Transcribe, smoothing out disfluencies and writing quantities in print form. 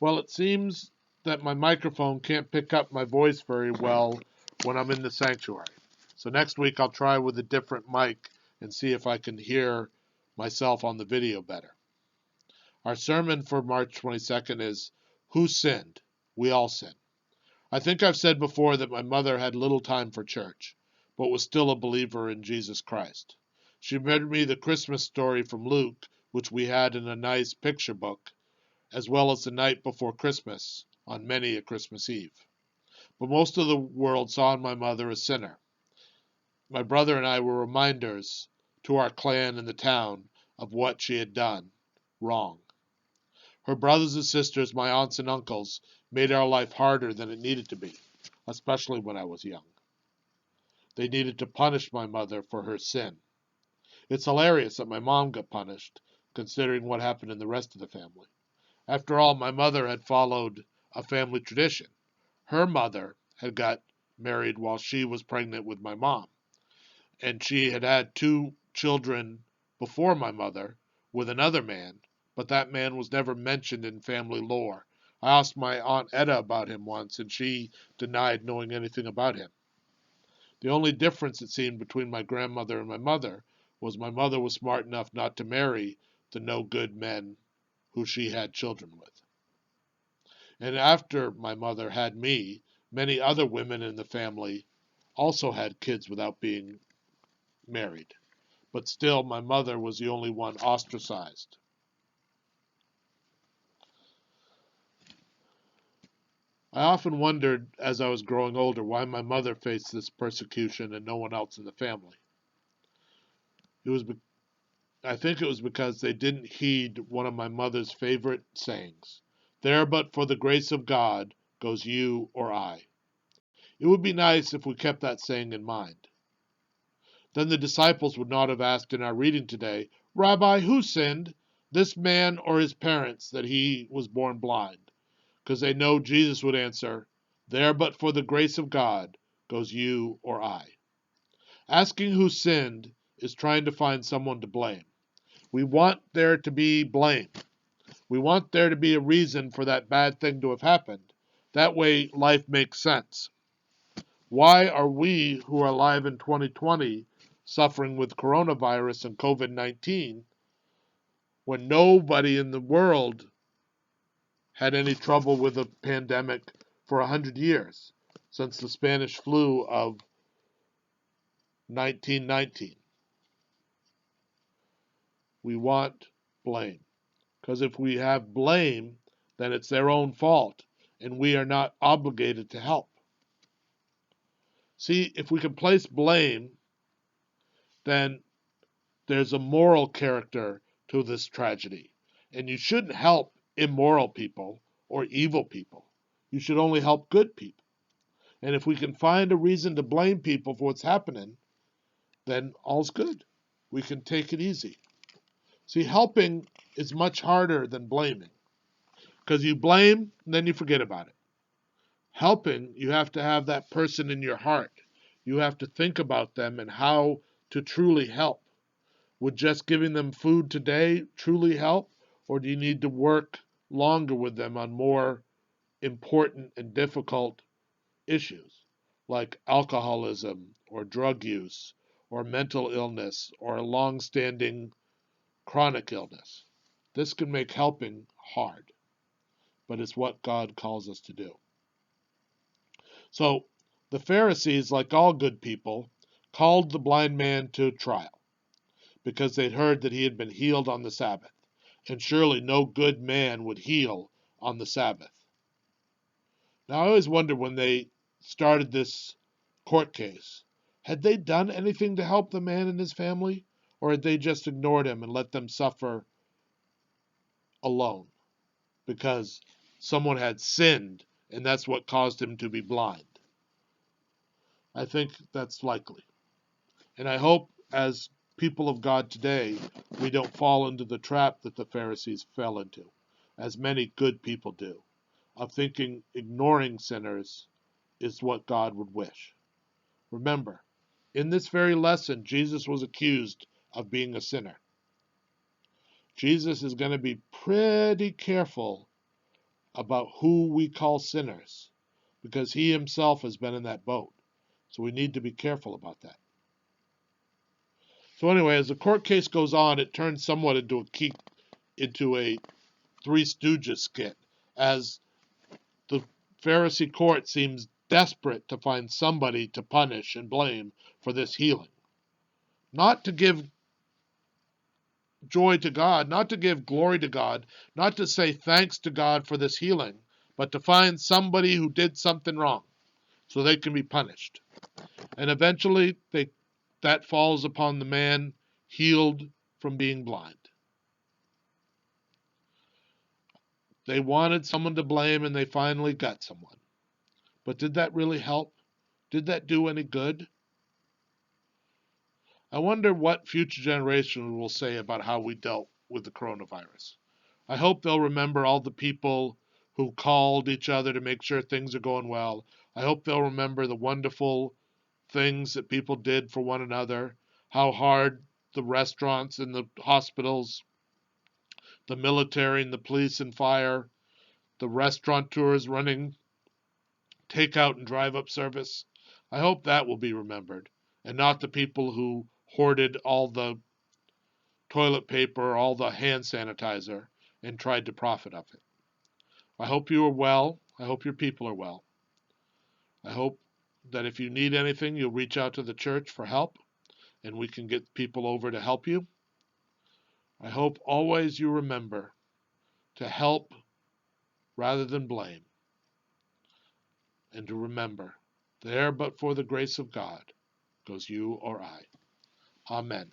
Well, it seems that my microphone can't pick up my voice very well when I'm in the sanctuary. So next week I'll try with a different mic and see if I can hear myself on the video better. Our sermon for March 22nd is Who Sinned? We All Sin. I think I've said before that my mother had little time for church, but was still a believer in Jesus Christ. She read me the Christmas story from Luke, which we had in a nice picture book, as well as the night before Christmas on many a Christmas Eve. But most of the world saw in my mother a sinner. My brother and I were reminders to our clan and the town of what she had done wrong. Her brothers and sisters, my aunts and uncles, made our life harder than it needed to be, especially when I was young. They needed to punish my mother for her sin. It's hilarious that my mom got punished, considering what happened in the rest of the family. After all, my mother had followed a family tradition. Her mother had got married while she was pregnant with my mom, and she had had 2 children before my mother with another man, but that man was never mentioned in family lore. I asked my Aunt Etta about him once, and she denied knowing anything about him. The only difference, it seemed, between my grandmother and my mother was my mother was smart enough not to marry the no-good men who she had children with. And after my mother had me, many other women in the family also had kids without being married. But still, my mother was the only one ostracized. I often wondered, as I was growing older, why my mother faced this persecution and no one else in the family. It was, I think it was because they didn't heed one of my mother's favorite sayings. There but for the grace of God goes you or I. It would be nice if we kept that saying in mind. Then the disciples would not have asked in our reading today, Rabbi, who sinned, this man or his parents, that he was born blind? Because they know Jesus would answer, there but for the grace of God goes you or I. Asking who sinned is trying to find someone to blame. We want there to be blame. We want there to be a reason for that bad thing to have happened. That way life makes sense. Why are we who are alive in 2020 suffering with coronavirus and COVID-19 when nobody in the world had any trouble with a pandemic for 100 years, since the Spanish flu of 1919? We want blame. Because if we have blame, then it's their own fault, and we are not obligated to help. See, if we can place blame, then there's a moral character to this tragedy. And you shouldn't help immoral people or evil people. You should only help good people. And if we can find a reason to blame people for what's happening, then all's good. We can take it easy. See, helping is much harder than blaming. Because you blame, and then you forget about it. Helping, you have to have that person in your heart. You have to think about them and how to truly help. Would just giving them food today truly help? Or do you need to work longer with them on more important and difficult issues like alcoholism or drug use or mental illness or a long-standing chronic illness? This can make helping hard, but it's what God calls us to do. So the Pharisees, like all good people, called the blind man to trial because they'd heard that he had been healed on the Sabbath, and surely no good man would heal on the Sabbath. Now, I always wonder when they started this court case, had they done anything to help the man and his family, or had they just ignored him and let them suffer alone because someone had sinned and that's what caused him to be blind? I think that's likely. And I hope, as people of God today, we don't fall into the trap that the Pharisees fell into, as many good people do, of thinking ignoring sinners is what God would wish. Remember, in this very lesson, Jesus was accused of being a sinner. Jesus is going to be pretty careful about who we call sinners, because he himself has been in that boat. So we need to be careful about that. So anyway, as the court case goes on, it turns somewhat into a Three Stooges skit, as the Pharisee court seems desperate to find somebody to punish and blame for this healing. Not to give joy to God, not to give glory to God, not to say thanks to God for this healing, but to find somebody who did something wrong so they can be punished. And eventually that falls upon the man healed from being blind. They wanted someone to blame and they finally got someone. But did that really help? Did that do any good? I wonder what future generations will say about how we dealt with the coronavirus. I hope they'll remember all the people who called each other to make sure things are going well. I hope they'll remember the wonderful things that people did for one another, how hard the restaurants and the hospitals, the military and the police and fire, the restaurateurs running takeout and drive-up service. I hope that will be remembered, and not the people who hoarded all the toilet paper, all the hand sanitizer, and tried to profit off it. I hope you are well. I hope your people are well. I hope that if you need anything, you'll reach out to the church for help, and we can get people over to help you. I hope always you remember to help rather than blame, and to remember, there but for the grace of God goes you or I. Amen.